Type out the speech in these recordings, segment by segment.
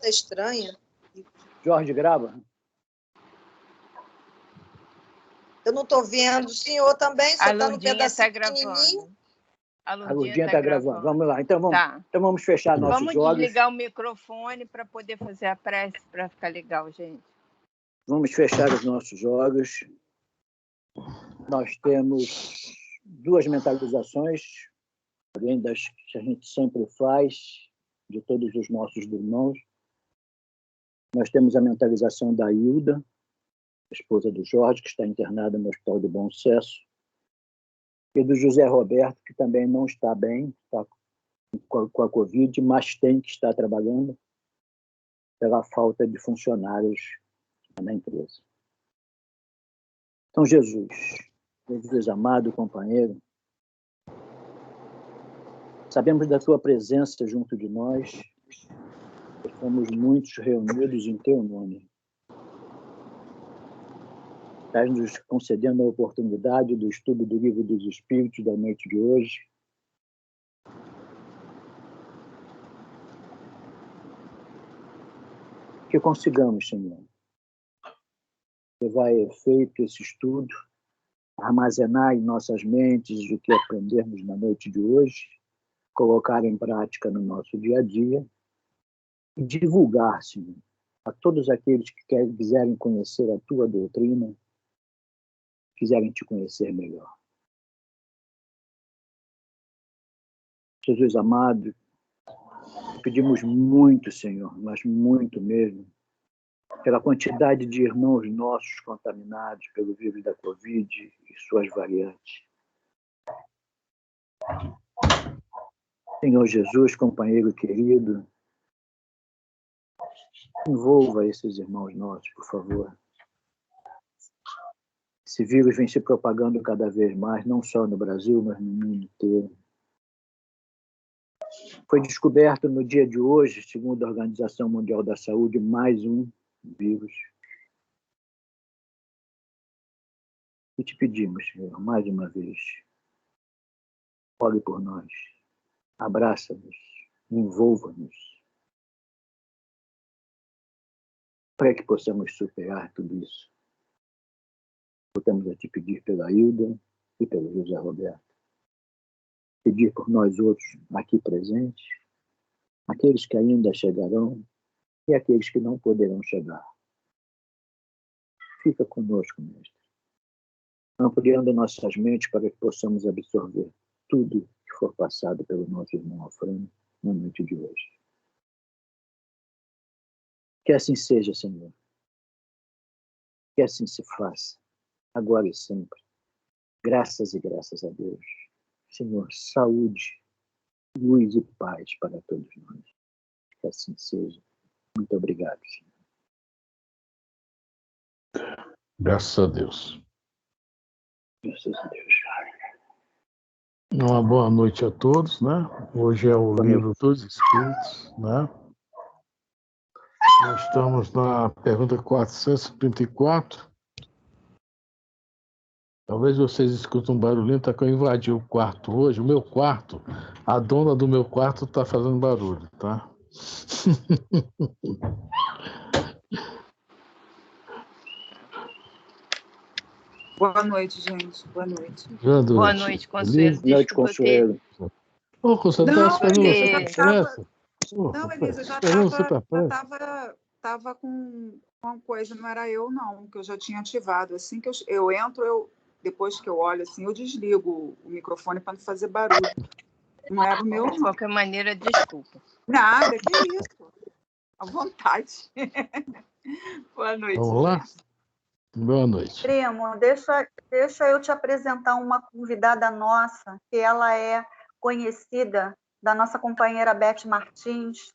Tá estranha. Jorge, grava. Eu não estou vendo. O senhor também só está no pedacinho pequenininho. A Lurdinha está gravando. Vamos lá. Então vamos fechar nossos jogos. Vamos desligar o microfone para poder fazer a prece, para ficar legal, gente. Vamos fechar os nossos jogos. Nós temos 2 mentalizações, além das que a gente sempre faz, de todos os nossos irmãos. Nós temos a mentalização da Hilda, esposa do Jorge, que está internada no Hospital de Bom Sucesso, e do José Roberto, que também não está bem, está com a Covid, mas tem que estar trabalhando pela falta de funcionários na empresa. Então, Jesus amado, companheiro, sabemos da tua presença junto de nós, somos muitos reunidos em teu nome. Estás nos concedendo a oportunidade do estudo do Livro dos Espíritos da noite de hoje. Que consigamos, Senhor, levar a efeito esse estudo, armazenar em nossas mentes o que aprendermos na noite de hoje, colocar em prática no nosso dia a dia e divulgar, Senhor, a todos aqueles que quiserem conhecer a tua doutrina, quiserem te conhecer melhor. Jesus amado, pedimos muito, Senhor, mas muito mesmo, pela quantidade de irmãos nossos contaminados pelo vírus da Covid e suas variantes. Senhor Jesus, companheiro querido, envolva esses irmãos nossos, por favor. Esse vírus vem se propagando cada vez mais, não só no Brasil, mas no mundo inteiro. Foi descoberto no dia de hoje, segundo a Organização Mundial da Saúde, mais um vírus. E te pedimos, Senhor, mais uma vez, ore por nós, abraça-nos, envolva-nos, para que possamos superar tudo isso. Voltamos a te pedir pela Hilda e pelo José Roberto. Pedir por nós outros aqui presentes, aqueles que ainda chegarão e aqueles que não poderão chegar. Fica conosco, mestre, ampliando nossas mentes para que possamos absorver tudo que for passado pelo nosso irmão Alfredo na noite de hoje. Que assim seja, Senhor. Que assim se faça, agora e sempre. Graças e graças a Deus. Senhor, saúde, luz e paz para todos nós. Que assim seja. Muito obrigado, Senhor. Graças a Deus. Graças a Deus. Uma boa noite a todos, né? Hoje é o Livro dos Espíritos, né? Nós estamos na pergunta 434. Talvez vocês escutem um barulhinho, tá que eu invadi o quarto hoje. O meu quarto, a dona do meu quarto está fazendo barulho, tá? Boa noite, gente. Boa noite. Boa noite, Consuelo. Boa noite, Consuelo. Ô, Consuelo, não, esperando Elisa, você para pressa? Não, Elisa, eu já estava com uma coisa, não era eu, não, que eu já tinha ativado. Assim que eu entro, depois que eu olho, assim, eu desligo o microfone para não fazer barulho. Não era o meu, não. De qualquer maneira, desculpa. Nada, que isso. À vontade. Boa noite. Vamos lá? Boa noite. Primo, deixa eu te apresentar uma convidada nossa, que ela é conhecida da nossa companheira Beth Martins,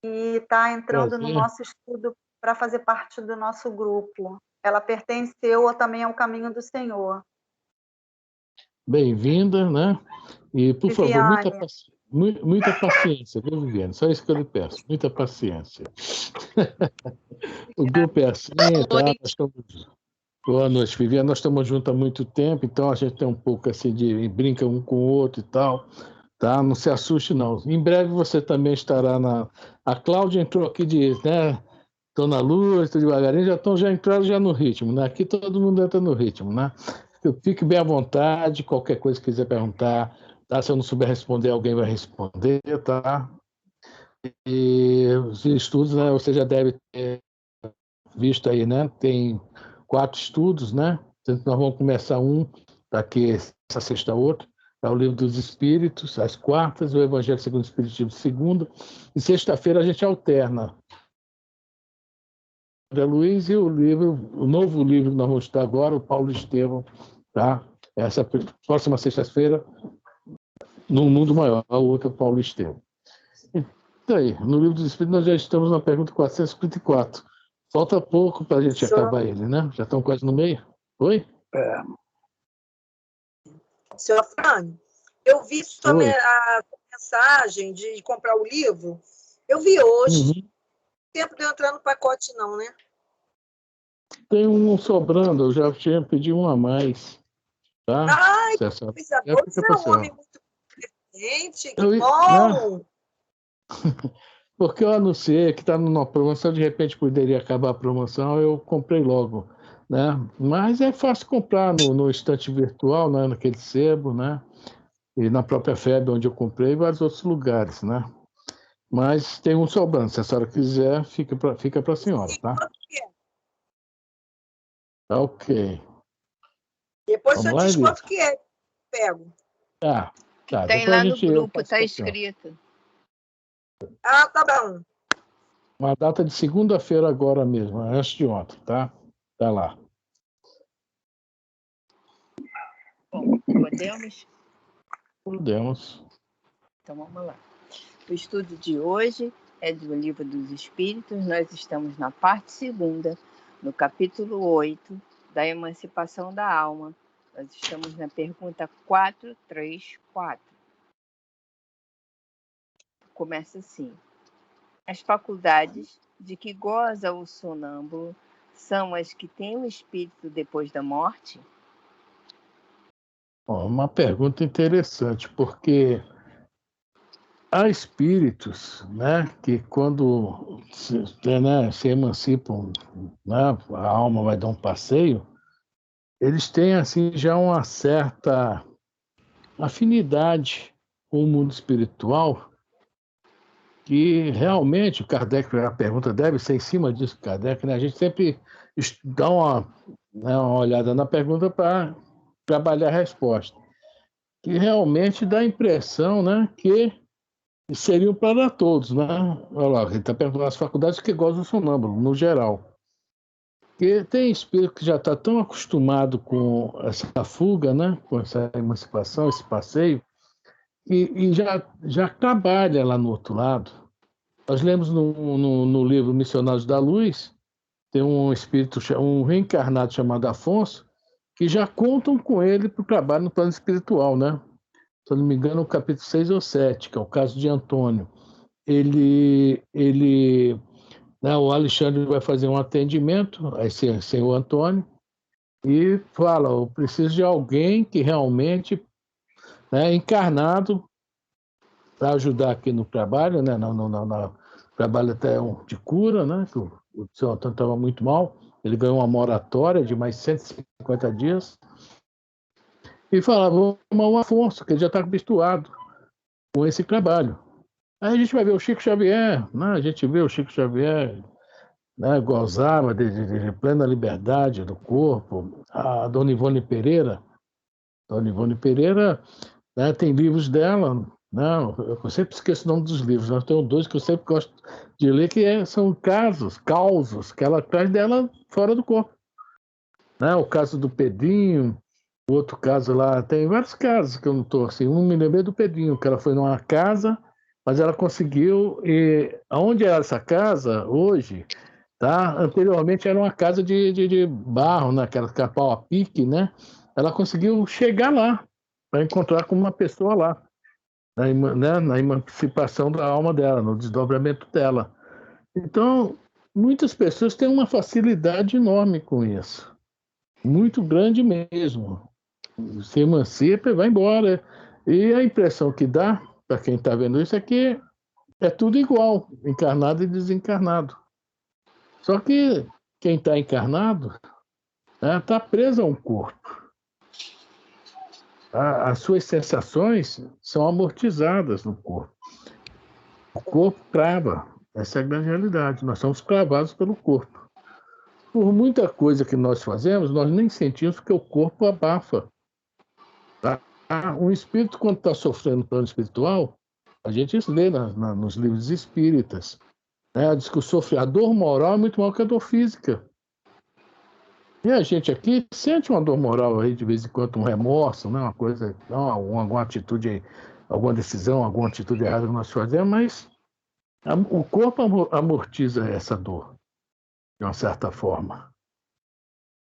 e está entrando no nosso estudo para fazer parte do nosso grupo. Ela pertenceu também ao Caminho do Senhor. Bem-vinda, né? E, por Viviane. favor, muita paciência, viu, Viviane? Só isso que eu lhe peço, muita paciência. O grupo é assim, tá? Boa noite, Viviane. Nós estamos juntos há muito tempo, então a gente tem um pouco assim de brinca um com o outro e tal. tá? Não se assuste, não. Em breve você também estará na... A Cláudia entrou aqui de... né? Estou na luz, estou devagarinho, já entraram já no ritmo, né? Aqui todo mundo entra no ritmo, né? Fique bem à vontade, qualquer coisa que quiser perguntar, tá? Se eu não souber responder, alguém vai responder, tá? E os estudos, né? Você já deve ter visto aí, né? Tem 4 estudos, né? Nós vamos começar um daqui, essa sexta outro. É o Livro dos Espíritos, às quartas, o Evangelho segundo o Espiritismo, segunda. E sexta-feira a gente alterna. André Luiz e o novo livro que nós vamos estudar agora, o Paulo Estevam, tá? Essa próxima sexta-feira, No Mundo Maior, a outra, Paulo Estevam. Então aí, no Livro dos Espíritos nós já estamos na pergunta 454. Falta pouco para a gente acabar ele, né? Já estão quase no meio. Oi? Senhor Afrânio, eu vi também a mensagem de comprar o livro. Eu vi hoje. Uhum. Tempo de eu entrar no pacote, não, né? Tem um sobrando, eu já tinha pedido um a mais. Tá? Ai, você é um homem muito inteligente, que Né? bom! Porque eu anunciei que está numa promoção, de repente poderia acabar a promoção, eu comprei logo. Né? Mas é fácil comprar no estante virtual, né? Naquele sebo, né? E na própria FEB, onde eu comprei, e vários outros lugares, né? Mas tem um sobrando, se a senhora quiser, fica para a senhora, tá? Tá ok. Depois você diz quanto que é, pego. Tá. Tem lá no grupo, está escrito. Ah, tá bom. Uma data de segunda-feira agora mesmo, antes de ontem, tá? Tá lá. Bom, podemos? Podemos. Então vamos lá. O estudo de hoje é do Livro dos Espíritos. Nós estamos na parte 2ª, no capítulo 8, da Emancipação da Alma. Nós estamos na pergunta 434. Começa assim. As faculdades de que goza o sonâmbulo são as que têm o espírito depois da morte? Uma pergunta interessante, porque há espíritos, né, que quando se emancipam, né, a alma vai dar um passeio, eles têm assim já uma certa afinidade com o mundo espiritual, que realmente o Kardec, a pergunta deve ser em cima disso, Kardec, né? A gente sempre dá uma olhada na pergunta para trabalhar a resposta, que realmente dá a impressão, né, que seriam para todos, né? Olha lá, ele está perguntando as faculdades que gozam do sonâmbulo, no geral. Porque tem espírito que já está tão acostumado com essa fuga, né, com essa emancipação, esse passeio, e já trabalha lá no outro lado. Nós lemos no livro Missionários da Luz, tem um espírito, um reencarnado chamado Afonso, que já contam com ele para o trabalho no plano espiritual, né? Se eu não me engano, o capítulo 6 ou 7, que é o caso de Antônio. Né, o Alexandre vai fazer um atendimento, aí sem o Antônio, e fala, eu preciso de alguém que realmente, né, encarnado para ajudar aqui no trabalho, né, no trabalho até de cura, né, que o seu Antônio estava muito mal, ele ganhou uma moratória de mais 150 dias, e falava, vamos chamar o Afonso, que ele já está habituado com esse trabalho. Aí a gente vai ver o Chico Xavier, né, a gente vê o Chico Xavier, né, gozava de plena liberdade do corpo. A Dona Ivone Pereira, né, tem livros dela, né, eu sempre esqueço o nome dos livros, nós temos 2 que eu sempre gosto de ler, que são causos que ela traz dela fora do corpo. Né, o caso do Pedrinho, o outro caso lá, tem vários casos que eu não estou assim, me lembrei do Pedrinho, que ela foi numa casa, mas ela conseguiu, e onde era essa casa hoje, tá? Anteriormente era uma casa de barro, né? Aquela pau a pique, né? Ela conseguiu chegar lá para encontrar com uma pessoa lá, na emancipação da alma dela, no desdobramento dela. Então, muitas pessoas têm uma facilidade enorme com isso, muito grande mesmo. Se emancipa e vai embora. E a impressão que dá, para quem está vendo isso, é que é tudo igual, encarnado e desencarnado. Só que quem está encarnado está preso a um corpo. As suas sensações são amortizadas no corpo. O corpo crava. Essa é a grande realidade. Nós somos cravados pelo corpo. Por muita coisa que nós fazemos, nós nem sentimos porque o corpo abafa. Tá? Um espírito, quando está sofrendo no plano espiritual, a gente lê nos livros espíritas, né? Diz que a dor moral é muito maior que a dor física. E a gente aqui sente uma dor moral aí, de vez em quando, um remorso, né? Uma coisa, alguma atitude, alguma decisão, alguma atitude errada que nós fazemos, mas o corpo amortiza essa dor, de uma certa forma.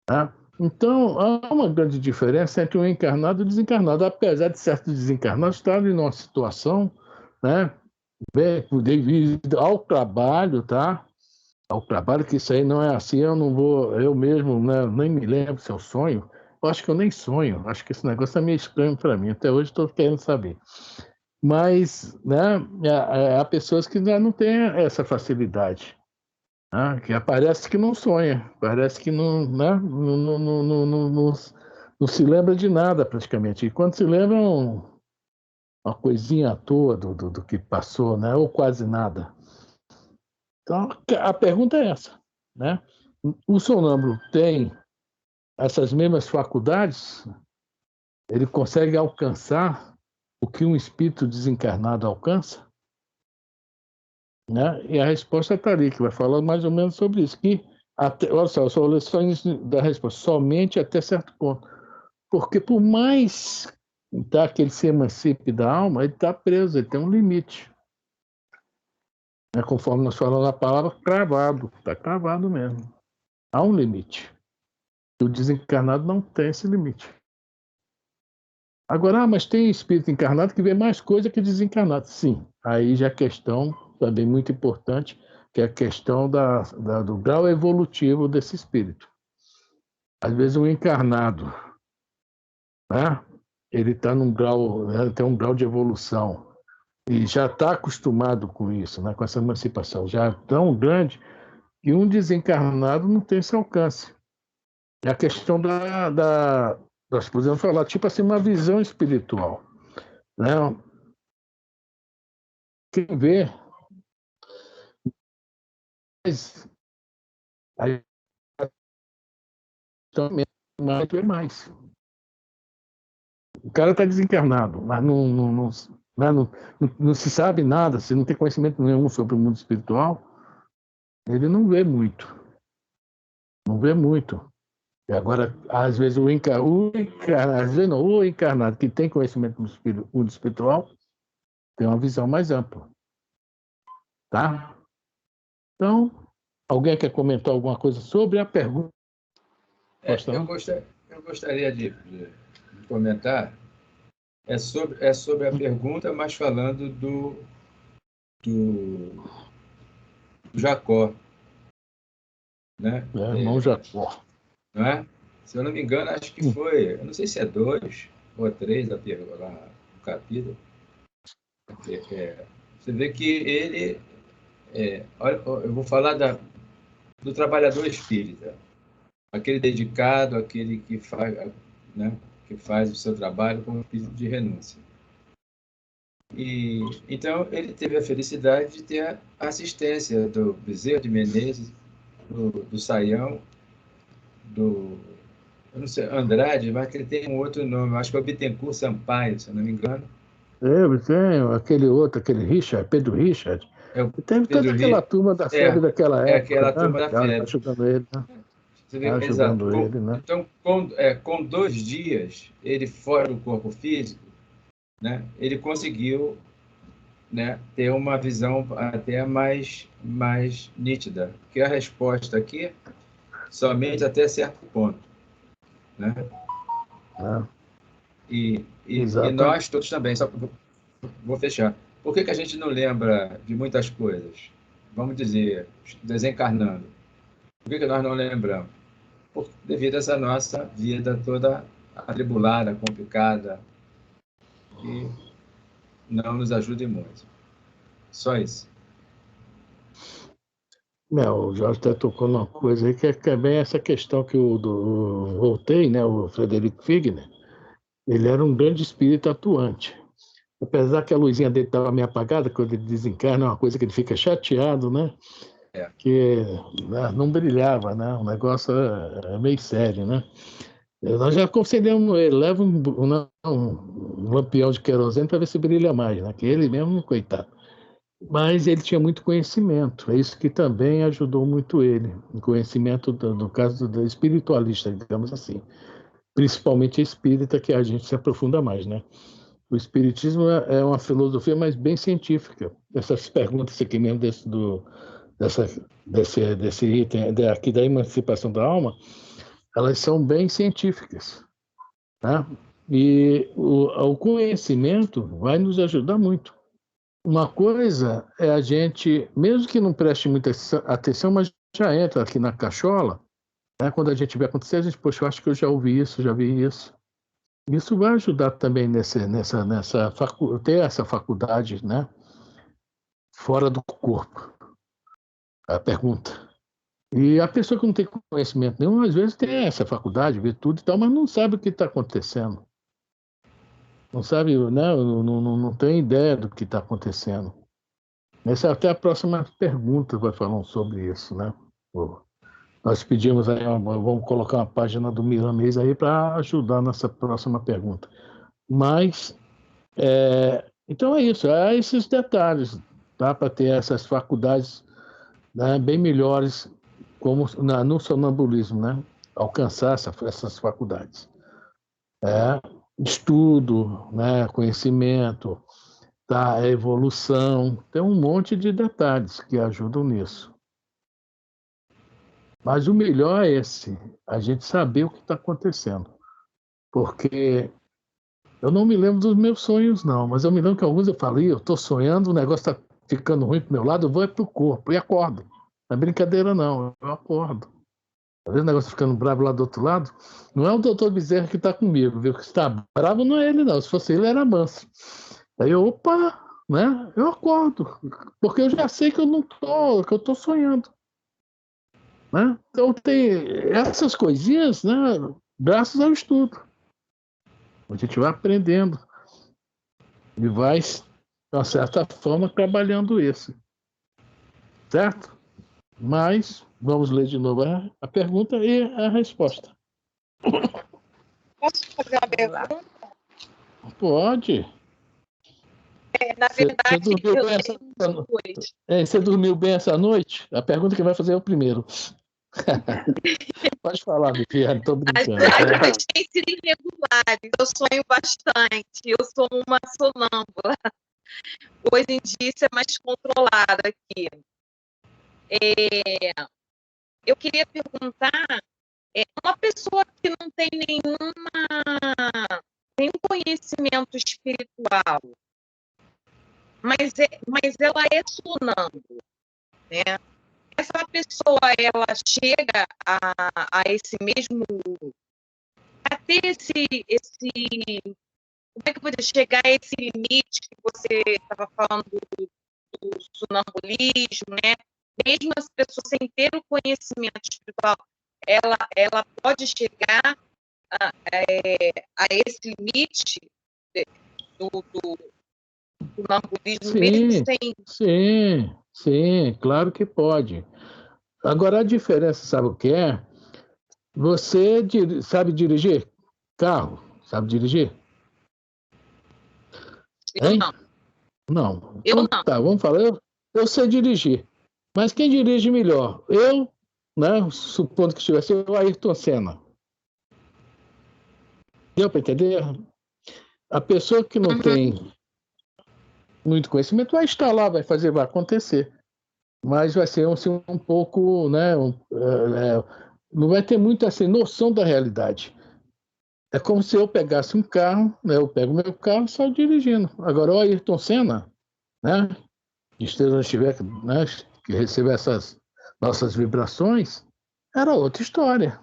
Tá? Então, há uma grande diferença entre o encarnado e o desencarnado, apesar de certos desencarnados estarem numa situação, né, devido ao trabalho, tá? Ao trabalho, que isso aí não é assim, eu mesmo, né, nem me lembro se eu sonho. Eu acho que eu nem sonho, acho que esse negócio é meio estranho para mim, até hoje estou querendo saber. Mas, né, há pessoas que já não têm essa facilidade, né, que parece que não sonha, parece que não, né, não se lembra de nada praticamente. E quando se lembra, uma coisinha à toa do que passou, né, ou quase nada. Então, a pergunta é essa, né? O sonâmbulo tem essas mesmas faculdades? Ele consegue alcançar o que um espírito desencarnado alcança? Né? E a resposta está ali, que vai falar mais ou menos sobre isso. Que olha só, eu só vou ler só início da resposta, somente até certo ponto. Porque por mais que ele se emancipe da alma, ele está preso, ele tem um limite. Conforme nós falamos na palavra, cravado. Está cravado mesmo. Há um limite. O desencarnado não tem esse limite. Agora, mas tem espírito encarnado que vê mais coisa que desencarnado. Sim, aí já é questão também muito importante, que é a questão do grau evolutivo desse espírito. Às vezes o encarnado, né, ele está num grau, né, tem um grau de evolução e já está acostumado com isso, né, com essa emancipação, já é tão grande que um desencarnado não tem esse alcance. É a questão nós podemos falar, tipo assim, uma visão espiritual, né? Quem vê, aí também mais. O cara está desencarnado, mas não se sabe nada, se não tem conhecimento nenhum sobre o mundo espiritual, ele não vê muito. Não vê muito. E agora, às vezes, o encarnado que tem conhecimento do mundo espiritual tem uma visão mais ampla. Tá? Então, alguém quer comentar alguma coisa sobre a pergunta? Eu gostaria de comentar. É sobre a pergunta, mas falando do Jacó. Né? Irmão Jacó. Não é? Se eu não me engano, acho que foi, eu não sei se é 2 ou 3 lá no capítulo. Você vê que ele... olha, eu vou falar do trabalhador espírita. Aquele dedicado, aquele que faz, né, que faz o seu trabalho com espírito de renúncia. E então ele teve a felicidade de ter a assistência do Bezerra de Menezes, do Saião, eu não sei, Andrade, mas que ele tem um outro nome, acho que é o Bittencourt Sampaio, se eu não me engano. Tem aquele outro, aquele Richard, Pedro Richard. Teve toda aquela turma da febre daquela época. Aquela turma da febre. Ajudando ele, né? Exato. Ele, né? Então, com 2 dias, ele fora do corpo físico, né, ele conseguiu, né, ter uma visão até mais nítida, que a resposta aqui somente até certo ponto. Né? E nós todos também, só vou fechar. Por que a gente não lembra de muitas coisas? Vamos dizer, desencarnando. Por que nós não lembramos? Devido a essa nossa vida toda atribulada, complicada, que não nos ajude muito. Só isso. Não, o Jorge até tocou numa coisa aí que é bem essa questão que o Voltaire, né, o Frederico Figner, ele era um grande espírito atuante. Apesar que a luzinha dele estava meio apagada, quando ele desencarna, é uma coisa que ele fica chateado, né? Que não brilhava, né? O negócio é meio sério, né? Nós já aconselhamos ele, leva um lampião de querosene para ver se brilha mais, né? Que ele mesmo, coitado. Mas ele tinha muito conhecimento, é isso que também ajudou muito ele, o conhecimento, no caso do espiritualista, digamos assim. Principalmente espírita, que a gente se aprofunda mais, né? O espiritismo é uma filosofia, mas bem científica. Essas perguntas aqui mesmo desse item aqui da emancipação da alma, elas são bem científicas, né? E o conhecimento vai nos ajudar muito. Uma coisa é a gente, mesmo que não preste muita atenção, mas já entra aqui na cachola, né? Quando a gente vê acontecer, a gente, poxa, eu acho que eu já ouvi isso, já vi isso. Isso vai ajudar também ter essa faculdade, né? Fora do corpo. A pergunta. E a pessoa que não tem conhecimento nenhum, às vezes tem essa faculdade, vê tudo e tal, mas não sabe o que está acontecendo. Não sabe, né? Não tem ideia do que está acontecendo. Essa é até a próxima pergunta vai falar sobre isso, né? Nós pedimos aí, vamos colocar uma página do Miramês aí para ajudar nessa próxima pergunta. Mas, então é isso, é esses detalhes, tá? Para ter essas faculdades, né, bem melhores, como no sonambulismo, né? Alcançar essas faculdades. Estudo, né? Conhecimento, tá? Evolução, tem um monte de detalhes que ajudam nisso. Mas o melhor é a gente saber o que está acontecendo. Porque eu não me lembro dos meus sonhos, não, mas eu me lembro que alguns eu falei, eu estou sonhando, o negócio está ficando ruim para o meu lado, eu vou para o corpo e acordo. Não é brincadeira, não, eu acordo. Às vezes o negócio ficando bravo lá do outro lado, não é o doutor Bezerra que está comigo, viu? Que está bravo não é ele, não. Se fosse ele, era manso. Aí eu, opa, né? Eu acordo, porque eu já sei que eu não tô, que eu estou sonhando. Né? Então tem essas coisinhas, né? Graças ao estudo. A gente vai aprendendo e vai, de uma certa forma, trabalhando isso. Certo? Mas vamos ler de novo a pergunta e a resposta. Posso fazer uma pergunta? Pode. Na verdade, você dormiu bem essa noite? A pergunta que vai fazer é o primeiro. Pode falar, Viviane, estou brincando. As coisas têm sido irregulares, eu sonho bastante, eu sou uma sonâmbula. Hoje em dia isso é mais controlado aqui. Eu queria perguntar, uma pessoa que não tem nenhum conhecimento espiritual, mas ela é sonâmbula, né? Essa pessoa, ela chega a esse mesmo, a ter esse, como é que eu vou dizer, chegar a esse limite que você estava falando do sonambulismo, né? Mesmo as pessoas sem ter o conhecimento espiritual, ela pode chegar a esse limite do sonambulismo, mesmo sem... Sim, claro que pode. Agora, a diferença, sabe o que é? Você sabe dirigir carro? Sabe dirigir? Eu não. Não. Eu então, não. Tá, vamos falar. Eu sei dirigir. Mas quem dirige melhor? Eu, né? Supondo que estivesse o Ayrton Senna. Deu para entender? A pessoa que não tem muito conhecimento vai estar lá, vai acontecer. Mas vai ser um pouco, né? Não vai ter muito assim, noção da realidade. É como se eu pegasse um carro, né? Eu pego meu carro e saio dirigindo. Agora, o Ayrton Senna, né? Esteja onde estiver, né? Que receba essas nossas vibrações, era outra história.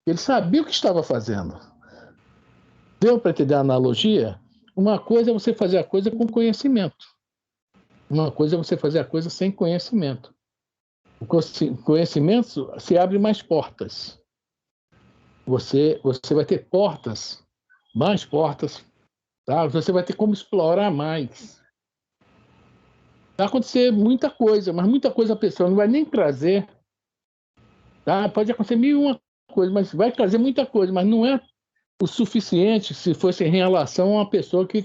Ele sabia o que estava fazendo. Deu para entender a analogia? uma coisa é você fazer a coisa com conhecimento. Uma coisa é você fazer a coisa sem conhecimento. O conhecimento se abre mais portas. Você vai ter portas, mais portas, tá? Você vai ter como explorar mais. Vai acontecer muita coisa, mas muita coisa a pessoa não vai nem trazer. Tá? Pode acontecer mil e uma coisa, mas vai trazer muita coisa, mas não é o suficiente se fosse em relação a uma pessoa que,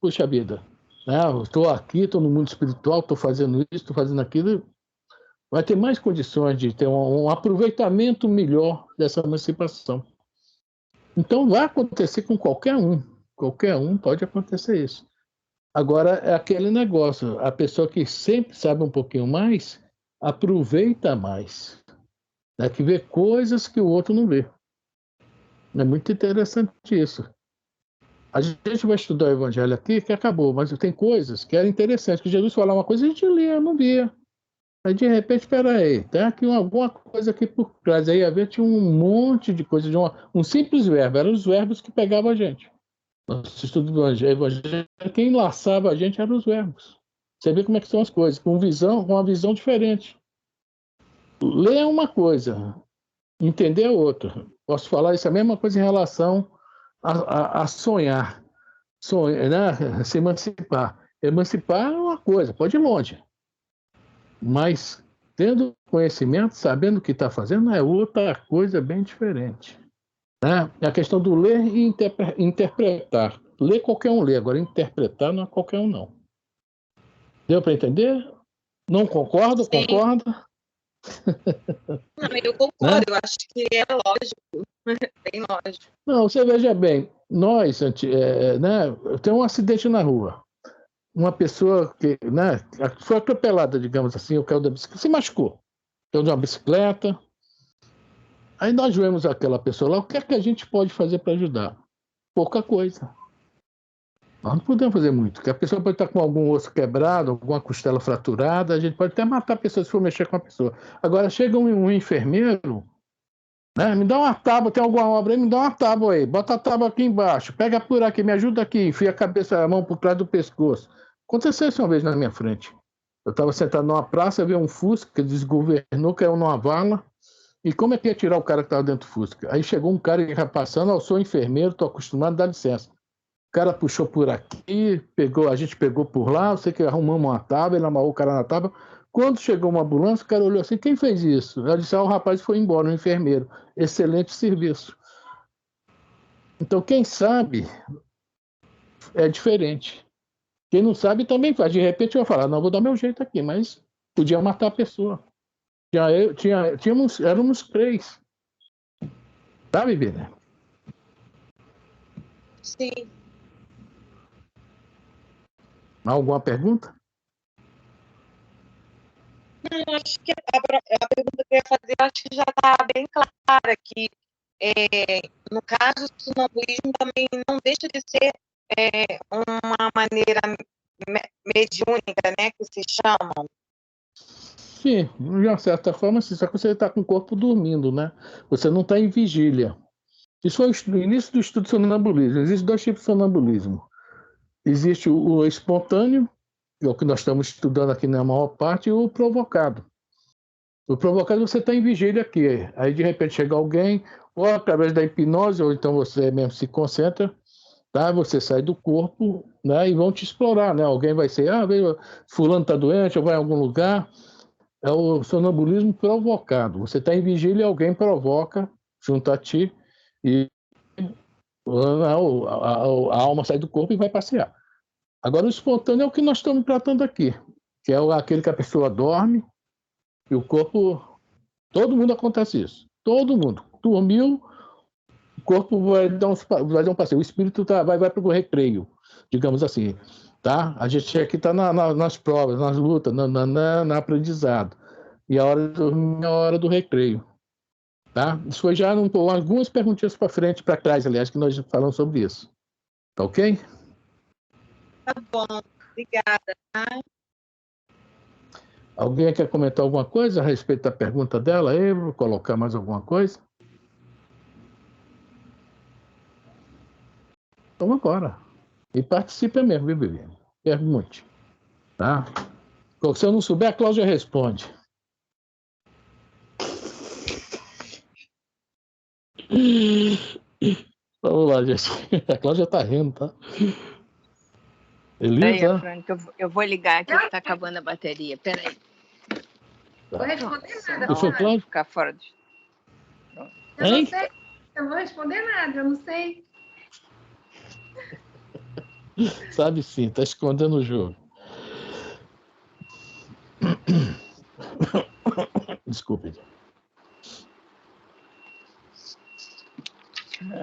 puxa vida, né? Eu estou aqui, estou no mundo espiritual, estou fazendo isso, estou fazendo aquilo. Vai ter mais condições de ter um aproveitamento melhor dessa emancipação. Então, vai acontecer com qualquer um. Qualquer um pode acontecer isso. Agora, é aquele negócio, a pessoa que sempre sabe um pouquinho mais, aproveita mais. Né? Que vê coisas que o outro não vê. É muito interessante isso. A gente vai estudar o Evangelho aqui, que acabou, mas tem coisas que eram interessantes, que Jesus falava uma coisa e a gente lia, não via. Aí, de repente, espera aí, tem aqui alguma coisa aqui por trás. Aí, tinha um monte de coisa, de um simples verbo, eram os verbos que pegavam a gente. Nosso estudo do Evangelho, quem laçava a gente eram os verbos. Você vê como é que são as coisas, com uma visão diferente. Ler é uma coisa, entender é outra. Posso falar isso a mesma coisa em relação a sonhar. Sonhar, né? Se emancipar. Emancipar é uma coisa, pode ir longe. Mas tendo conhecimento, sabendo o que está fazendo, é outra coisa bem diferente. Né? É a questão do ler e interpretar. Ler qualquer um lê, agora interpretar não é qualquer um, não. Deu para entender? Não concorda? Sim. Concorda? Não, eu concordo, né? Eu acho que é lógico, bem lógico. Não, você veja bem, nós, né, tem um acidente na rua. Uma pessoa que, né, foi atropelada, digamos assim, o carro da bicicleta, se machucou. Caiu de uma bicicleta. Aí nós vemos aquela pessoa lá, o que é que a gente pode fazer para ajudar? Pouca coisa. Nós não podemos fazer muito, porque a pessoa pode estar com algum osso quebrado, alguma costela fraturada, a gente pode até matar a pessoa se for mexer com a pessoa. Agora, chega um enfermeiro, né, me dá uma tábua, tem alguma obra aí, me dá uma tábua aí, bota a tábua aqui embaixo, pega por aqui, me ajuda aqui, enfia a cabeça, a mão por trás do pescoço. Aconteceu isso uma vez na minha frente. Eu estava sentado numa praça, vi um Fusca que desgovernou, caiu numa vala. E como é que ia tirar o cara que estava dentro do Fusca? Aí chegou um cara que ia passando, eu sou enfermeiro, estou acostumado, dá licença. O cara puxou por aqui, a gente pegou por lá, eu sei que arrumamos uma tábua, ele amarrou o cara na tábua. Quando chegou uma ambulância, o cara olhou assim, quem fez isso? Eu disse, o rapaz foi embora, um enfermeiro. Excelente serviço. Então, quem sabe é diferente. Quem não sabe também faz. De repente eu vou falar, não, vou dar meu jeito aqui, mas podia matar a pessoa. Éramos 3. Tá, Bíblia? Sim. Alguma pergunta? Não, acho que a pergunta que eu ia fazer, acho que já está bem clara, que no caso do sonambulismo também não deixa de ser uma maneira mediúnica, né, que se chamam. Sim, de uma certa forma, sim, só que você está com o corpo dormindo, né? Você não está em vigília. Isso foi o início do estudo de sonambulismo. Existem 2 tipos de sonambulismo. Existe o espontâneo, que é o que nós estamos estudando aqui na maior parte, e o provocado. O provocado, você está em vigília aqui. Aí, de repente, chega alguém, ou através da hipnose, ou então você mesmo se concentra, tá? Você sai do corpo, né? E vão te explorar, né? Alguém vai ser, fulano está doente, ou vai em algum lugar. É o sonambulismo provocado. Você está em vigília e alguém provoca junto a ti e a alma sai do corpo e vai passear. Agora, o espontâneo é o que nós estamos tratando aqui, que é aquele que a pessoa dorme e o corpo... Todo mundo acontece isso. Todo mundo. Dormiu, o corpo vai dar um passeio. O espírito vai para o recreio, digamos assim. Tá? A gente aqui está nas provas, nas lutas, no aprendizado. E a hora de dormir é a hora do recreio. Tá? Isso foi já algumas perguntinhas para frente, para trás, aliás, que nós falamos sobre isso. Tá ok? Tá bom, obrigada. Alguém quer comentar alguma coisa a respeito da pergunta dela? Eu vou colocar mais alguma coisa? Então, agora. E participe mesmo, viu, Viviane? Pergunte. Tá? Se eu não souber, a Cláudia responde. Vamos lá, gente. A Cláudia está rindo, tá? Elisa? Peraí, Afrânio, que eu vou ligar aqui que está acabando a bateria. Peraí. Vou responder nada. Não foi Cláudia? Ficar fora do... Eu não sei. Eu não vou responder nada, eu não sei. Sabe sim, está escondendo o jogo. Desculpe.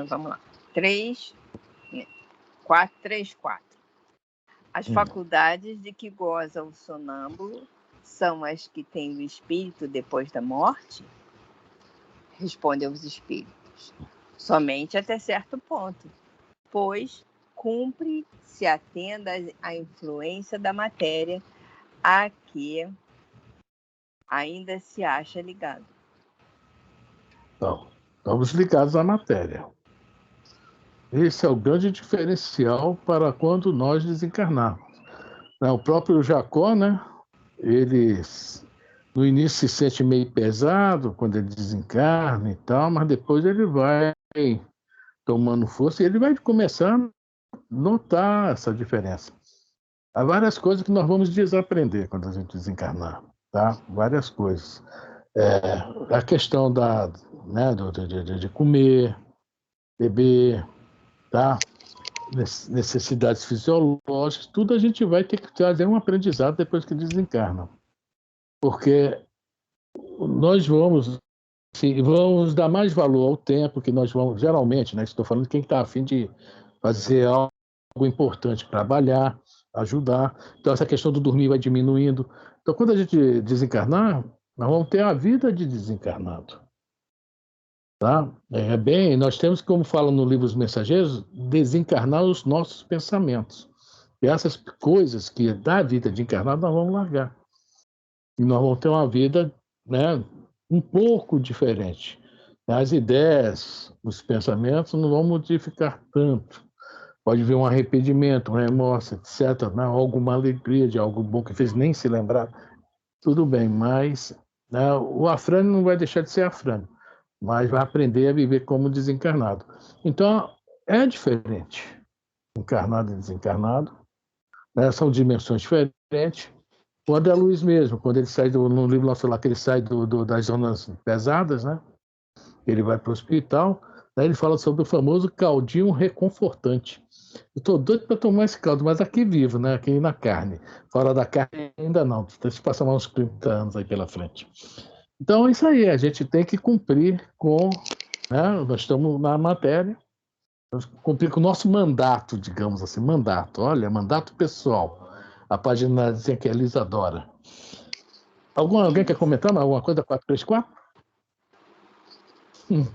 Vamos lá. 3, 4, 3, 4. As faculdades de que goza o sonâmbulo são as que têm o espírito depois da morte? Respondem os espíritos. Somente até certo ponto, pois cumpre se atenda à influência da matéria a que ainda se acha ligado. Então, estamos ligados à matéria. Esse é o grande diferencial para quando nós desencarnarmos. O próprio Jacó, né? Ele no início se sente meio pesado quando ele desencarna e tal, mas depois ele vai tomando força e ele vai começar a notar essa diferença. Há várias coisas que nós vamos desaprender quando a gente desencarnar, tá? Várias coisas. A questão de comer, beber, tá? Necessidades fisiológicas, tudo a gente vai ter que trazer um aprendizado depois que desencarna. Porque nós vamos dar mais valor ao tempo que nós vamos, geralmente, né? Estou falando de quem está a fim de fazer algo importante, trabalhar, ajudar. Então, essa questão do dormir vai diminuindo. Então, quando a gente desencarnar, nós vamos ter a vida de desencarnado. Tá? Nós temos, como fala no livro Os Mensageiros, desencarnar os nossos pensamentos. E essas coisas que dá a vida de encarnado, nós vamos largar. E nós vamos ter uma vida, né, um pouco diferente. As ideias, os pensamentos não vão modificar tanto. Pode vir um arrependimento, um remorso, etc. Né? Alguma alegria de algo bom que fez nem se lembrar. Tudo bem, mas né, o Afrânio não vai deixar de ser Afrânio, mas vai aprender a viver como desencarnado. Então, é diferente. Encarnado e desencarnado. Né? São dimensões diferentes. Quando é Luiz mesmo, quando ele sai no livro nosso lá, que ele sai das zonas pesadas, né? Ele vai para o hospital, daí ele fala sobre o famoso caldinho reconfortante. Eu estou doido para tomar esse caldo, mas aqui vivo, né? Aqui na carne. Fora da carne ainda não. Tem que passar uns 30 anos aí pela frente. Então é isso aí, a gente tem que cumprir com... Né? Nós estamos na matéria, cumprir com o nosso mandato, digamos assim, mandato. Olha, mandato pessoal. A paginazinha que a Elisa adora. Alguém quer comentar alguma coisa da 434?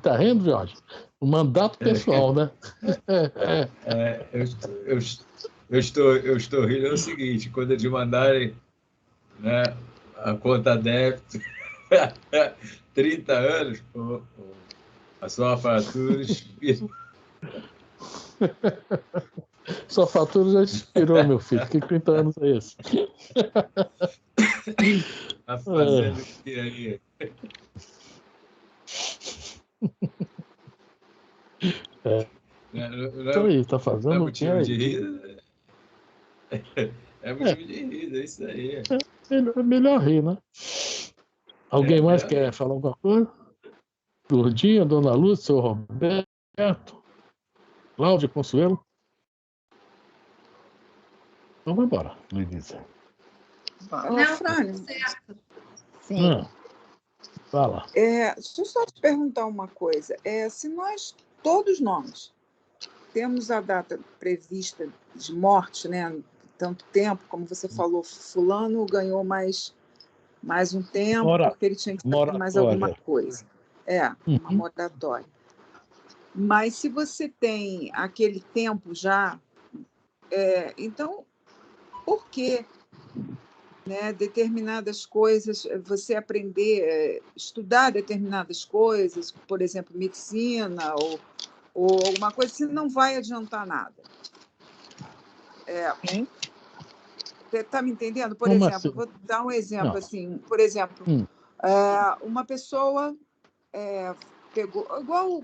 Tá rindo, Jorge? O mandato pessoal, né? Eu estou rindo é o seguinte, quando eles mandarem, né, a conta débito 30 anos, a sua fatura expira. Sua fatura já expirou, meu filho. Que 30 anos é esse? Tá fazendo o que aí? Isso aí, tá fazendo o que aí? De rir. É motivo de rir, é isso aí. É melhor rir, né? Alguém mais quer falar alguma coisa? Lourdinha, Dona Lúcia, seu Roberto, Cláudia, Consuelo? Então vai embora, Luísa. Frânio, Sim. Fala. Deixa eu só te perguntar uma coisa. Se todos nós, temos a data prevista de morte, né? Tanto tempo, como você falou, fulano ganhou mais um tempo, porque ele tinha que fazer mais alguma coisa. Uma moratória. Mas se você tem aquele tempo já, então, por que, né, determinadas coisas, você aprender, estudar determinadas coisas, por exemplo, medicina ou alguma coisa, se não vai adiantar nada? Você está me entendendo? Por Como exemplo, assim? vou dar um exemplo Não. assim. Por exemplo, uma pessoa pegou, igual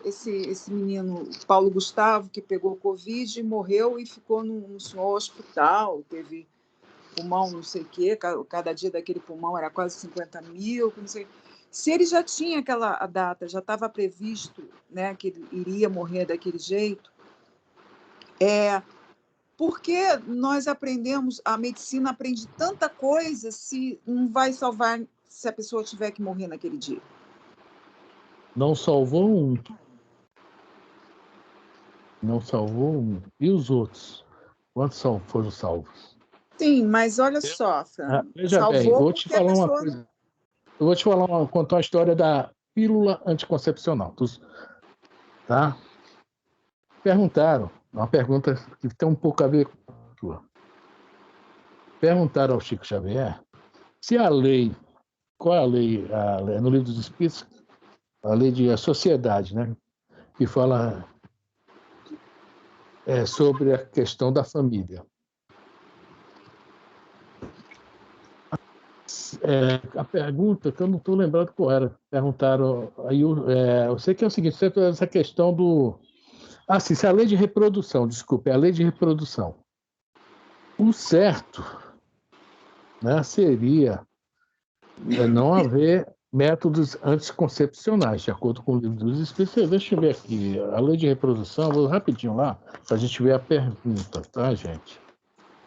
esse menino Paulo Gustavo, que pegou Covid e morreu e ficou num hospital, teve pulmão não sei o quê, cada dia daquele pulmão era quase 50 mil, não sei. Se ele já tinha a data, já estava previsto, né, que ele iria morrer daquele jeito, por que nós aprendemos, a medicina aprende tanta coisa se não vai salvar se a pessoa tiver que morrer naquele dia? Não salvou um. Não salvou um. E os outros? Quantos foram salvos? Sim, mas olha só, Fran, Veja bem, salvou vou te porque a falar uma pessoa... coisa. Eu vou te contar a história da pílula anticoncepcional. Tá? Perguntaram, uma pergunta que tem um pouco a ver com a tua. Perguntaram ao Chico Xavier se a lei, qual é a lei? No Livro dos Espíritos, a lei de sociedade, né? Que fala sobre a questão da família. A pergunta, que eu não estou lembrando qual era, perguntaram, aí eu sei que é o seguinte, essa questão do... sim, se a lei de reprodução, desculpe, é a lei de reprodução. O certo, né, seria não haver métodos anticoncepcionais, de acordo com o Livro dos Espíritos. Deixa eu ver aqui, a lei de reprodução, vou rapidinho lá, para a gente ver a pergunta, tá, gente?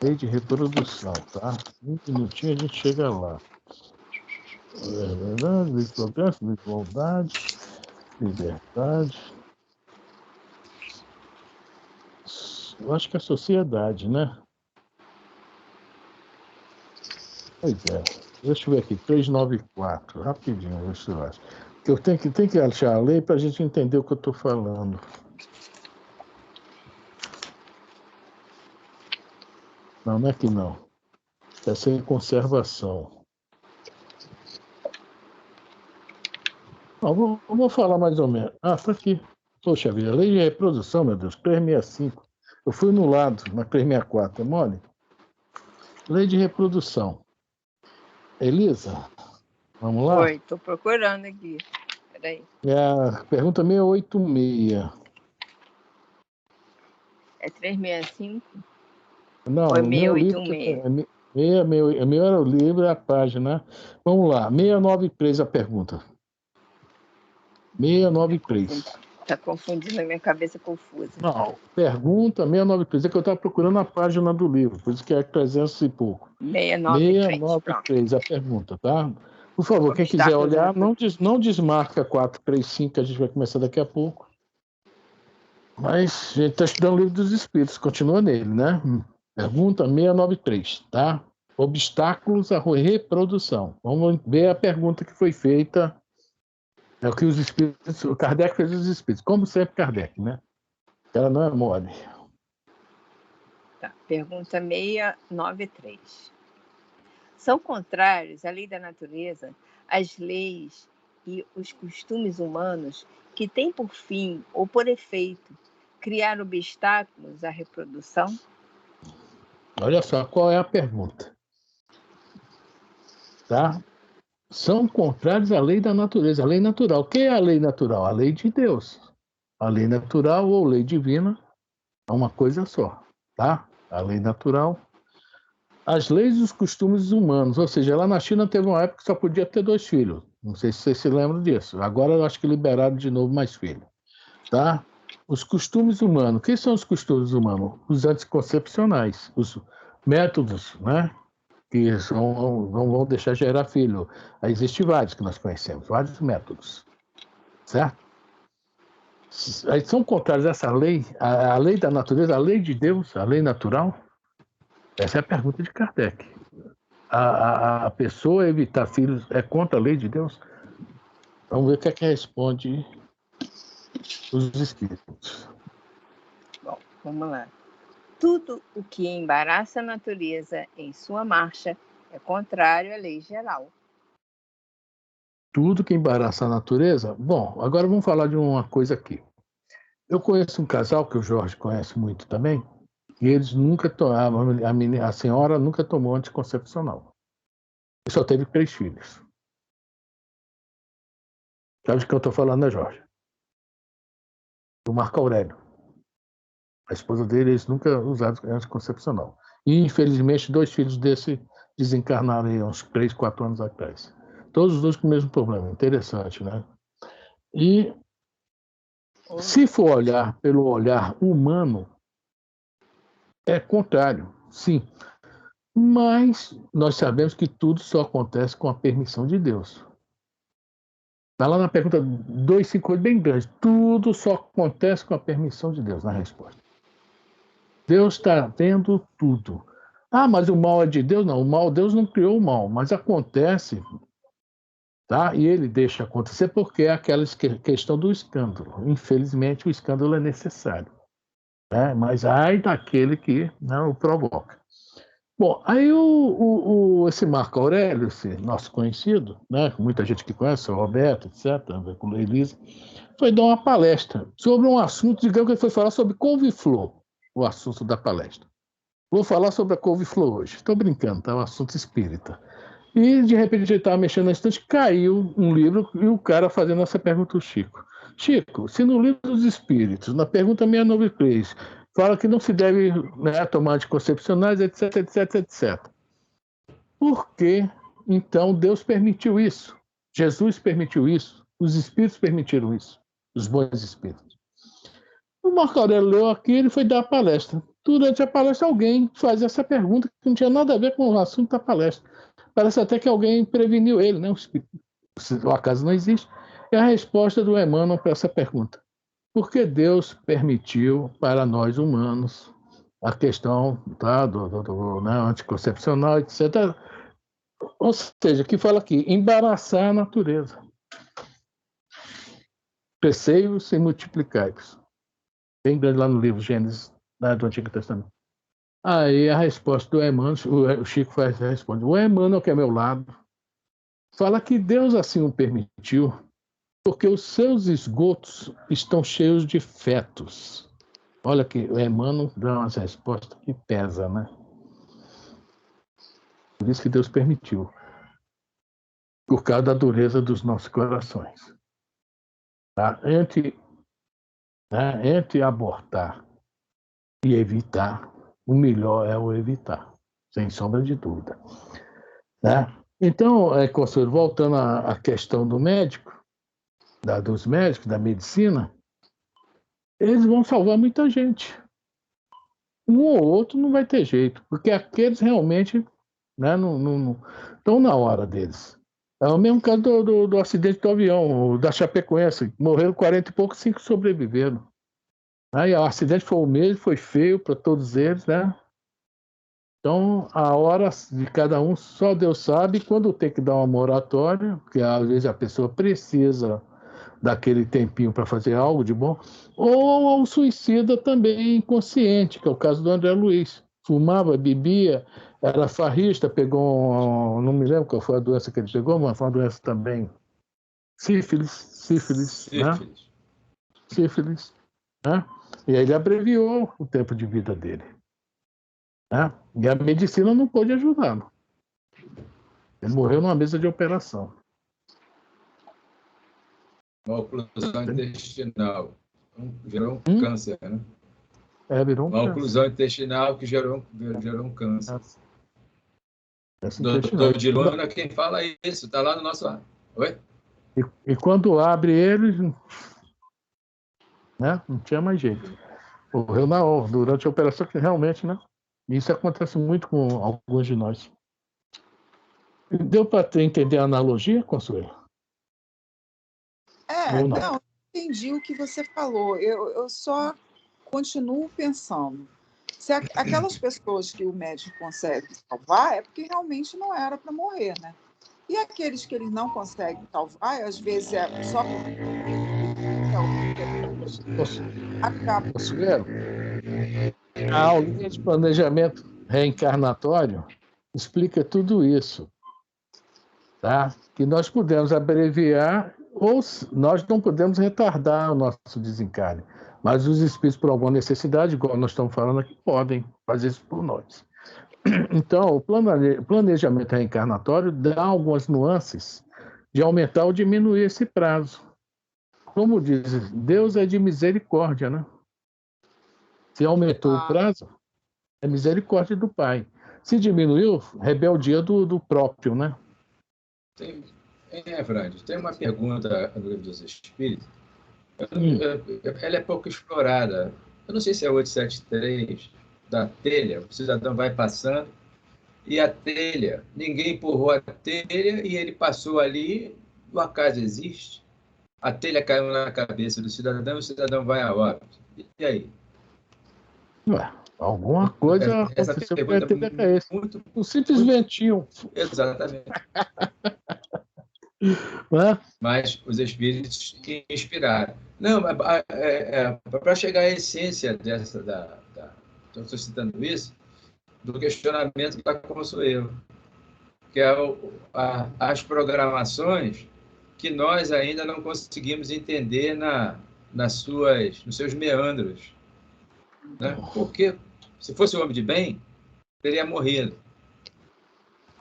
Lei de reprodução, tá? Um minutinho a gente chega lá. Verdade, lei de progresso, lei de igualdade, liberdade. Eu acho que é a sociedade, né? Pois é. Deixa eu ver aqui, 394, rapidinho, deixa eu ver. Eu tenho que achar a lei para a gente entender o que eu estou falando. Não, não é que não. É sem conservação. Não, vou falar mais ou menos. Está aqui. Poxa vida, a lei de reprodução, meu Deus, 365. Eu fui no lado, na 364, é mole? Lei de reprodução. Elisa, vamos lá? Oi, estou procurando aqui. Peraí. É a pergunta 686. É 365? Não, Ou é no meu livro 686? meu era o livro e a página. Vamos lá, 693 a pergunta. 693. Está confundindo a minha cabeça confusa. Não, pergunta 693. É que eu estava procurando a página do livro, por isso que é 300 e pouco. 693 a pergunta, tá? Por favor, quem quiser olhar, não desmarca 435, que a gente vai começar daqui a pouco. Mas a gente está estudando o Livro dos Espíritos, continua nele, né? Pergunta 693, tá? Obstáculos à reprodução. Vamos ver a pergunta que foi feita. É o que os espíritos... O Kardec fez os espíritos. Como sempre, Kardec, né? Ela não é mole. Tá. Pergunta 693. São contrários à lei da natureza as leis e os costumes humanos que têm por fim ou por efeito criar obstáculos à reprodução? Olha só, qual é a pergunta? Tá? São contrários à lei da natureza, a lei natural. O que é a lei natural? A lei de Deus. A lei natural ou lei divina é uma coisa só, tá? A lei natural. As leis e os costumes humanos, ou seja, lá na China teve uma época que só podia ter 2 filhos. Não sei se vocês se lembram disso. Agora eu acho que liberaram de novo mais filhos, tá? Os costumes humanos. O que são os costumes humanos? Os anticoncepcionais, os métodos, né? Que não vão deixar gerar filho. Existem vários que nós conhecemos, vários métodos, certo? Aí são contrários a essa lei, a lei da natureza, a lei de Deus, a lei natural? Essa é a pergunta de Kardec. A pessoa evitar filhos é contra a lei de Deus? Vamos ver o que é que responde os espíritos. Bom, vamos lá. Tudo o que embaraça a natureza em sua marcha é contrário à lei geral. Tudo que embaraça a natureza? Bom, agora vamos falar de uma coisa aqui. Eu conheço um casal, que o Jorge conhece muito também, que eles nunca tomavam, a senhora nunca tomou anticoncepcional. E só teve 3 filhos. Sabe de que eu estou falando, né, Jorge? Do Marco Aurélio. A esposa dele, eles nunca usaram anticoncepcional. E, infelizmente, 2 filhos desse desencarnaram aí uns 3, 4 anos atrás. Todos os 2 com o mesmo problema. Interessante, né? E se for olhar pelo olhar humano, é contrário, sim. Mas nós sabemos que tudo só acontece com a permissão de Deus. Está lá na pergunta 258, bem grande. Tudo só acontece com a permissão de Deus, na resposta. Deus está vendo tudo. Ah, mas o mal é de Deus? Não, o mal, Deus não criou o mal, mas acontece, tá? E ele deixa acontecer porque é aquela questão do escândalo. Infelizmente, o escândalo é necessário, né? Mas ai daquele que não o provoca. Bom, aí esse Marco Aurélio, esse nosso conhecido, né? Muita gente que conhece, o Roberto, etc., com a Elisa, foi dar uma palestra sobre um assunto, digamos que ele foi falar sobre couve-flor, o assunto da palestra. Vou falar sobre a couve-flor hoje. Estou brincando, tá? Um assunto espírita. E, de repente, ele estava mexendo na estante, caiu um livro e o cara fazendo essa pergunta ao Chico. Chico, se no livro dos Espíritos, na pergunta 693, fala que não se deve, né, tomar anticoncepcionais, etc, etc, etc. Por que, então, Deus permitiu isso? Jesus permitiu isso? Os Espíritos permitiram isso? Os bons Espíritos. O Marco Aurélio leu aqui, ele foi dar a palestra. Durante a palestra, alguém faz essa pergunta que não tinha nada a ver com o assunto da palestra. Parece até que alguém preveniu ele, né? O acaso não existe. É a resposta do Emmanuel para essa pergunta. Por que Deus permitiu para nós humanos a questão, tá, né, anticoncepcional, etc. Ou seja, que fala aqui, embaraçar a natureza. Crescei-vos e multiplicai-vos. Bem grande lá no livro Gênesis, né, do Antigo Testamento. Aí a resposta do Emmanuel, o Chico responde, o Emmanuel, que é meu lado, fala que Deus assim o permitiu, porque os seus esgotos estão cheios de fetos. Olha que o Emmanuel dá umas respostas que pesa, né? Por isso que Deus permitiu. Por causa da dureza dos nossos corações. Tá? Entre abortar e evitar, o melhor é o evitar, sem sombra de dúvida. Né? Então, Consuelo, voltando à questão do médico, dos médicos, da medicina, eles vão salvar muita gente. Um ou outro não vai ter jeito, porque aqueles realmente, né, não estão na hora deles. É o mesmo caso do acidente do avião, da Chapecoense. Morreram 40 e poucos, 5 sobreviveram. Aí o acidente foi o mesmo, foi feio para todos eles, né? Então, a hora de cada um, só Deus sabe. Quando tem que dar uma moratória, porque às vezes a pessoa precisa daquele tempinho para fazer algo de bom, ou ao suicida também inconsciente, que é o caso do André Luiz. Fumava, bebia, era farrista, pegou, não me lembro qual foi a doença que ele pegou, mas foi uma doença também, sífilis, né? Sífilis, né? E aí ele abreviou o tempo de vida dele. Né? E a medicina não pôde ajudá-lo. Ele morreu numa mesa de operação. Uma oclusão intestinal. Gerou um câncer, né? Virou uma oclusão intestinal que gerou um câncer. Doutor de Luna, quem fala isso, está lá no nosso... Oi? E quando abre ele, né, não tinha mais jeito. Morreu durante a operação, que realmente, né? Isso acontece muito com alguns de nós. Deu para entender a analogia, Consuelo? Não, entendi o que você falou. Eu só continuo pensando. Se aquelas pessoas que o médico consegue salvar, é porque realmente não era para morrer, né? E aqueles que eles não conseguem salvar, às vezes é só acaba. Consuelo, a aulinha de planejamento reencarnatório explica tudo isso, tá? Que nós podemos abreviar ou nós não podemos retardar o nosso desencarne. Mas os espíritos, por alguma necessidade, igual nós estamos falando aqui, podem fazer isso por nós. Então, o planejamento reencarnatório dá algumas nuances de aumentar ou diminuir esse prazo. Como diz, Deus é de misericórdia, né? Se aumentou o prazo, é misericórdia do Pai. Se diminuiu, rebeldia do próprio, né? Frade, tem uma pergunta no Livro dos Espíritos. Ela é pouco explorada. Eu não sei se é 873 da telha. O cidadão vai passando e a telha, ninguém empurrou a telha e ele passou ali. O acaso existe? A telha caiu na cabeça do cidadão e o cidadão vai a óbito. E aí? Ué, alguma coisa aconteceu com a telha cair. Um simples ventinho. Exatamente. Mas os espíritos inspiraram. Não, para chegar à essência dessa, estou citando isso, do questionamento que está como sou eu, que é as programações que nós ainda não conseguimos entender nos seus meandros. Né? Porque, se fosse um homem de bem, teria morrido.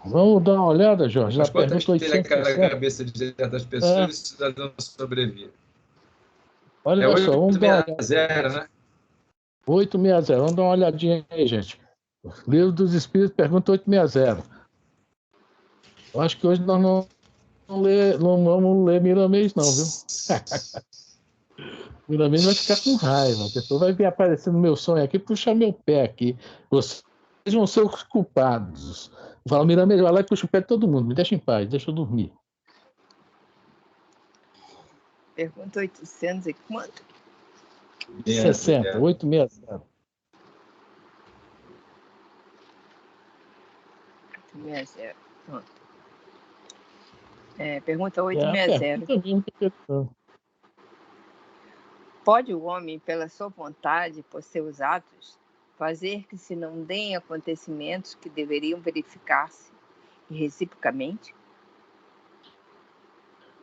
Vamos dar uma olhada, Jorge. Mas quantas telhas cai na cabeça de certas pessoas e o cidadão sobrevive? Olha só, vamos dar uma 860, né? 860. Vamos dar uma olhadinha aí, gente. Livro dos Espíritos, pergunta 860. Eu acho que hoje nós não vamos ler Miramês, não, viu? Miramês vai ficar com raiva. A pessoa vai vir aparecer no meu sonho aqui, puxar meu pé aqui. Vocês vão ser os culpados. Fala, Miramês, vai lá e puxa o pé de todo mundo. Me deixa em paz, deixa eu dormir. Pergunta 800 e quanto? 60, 860. 860, pronto. Pergunta 860. Pode o homem, pela sua vontade, por seus atos, fazer que se não deem acontecimentos que deveriam verificar-se reciprocamente?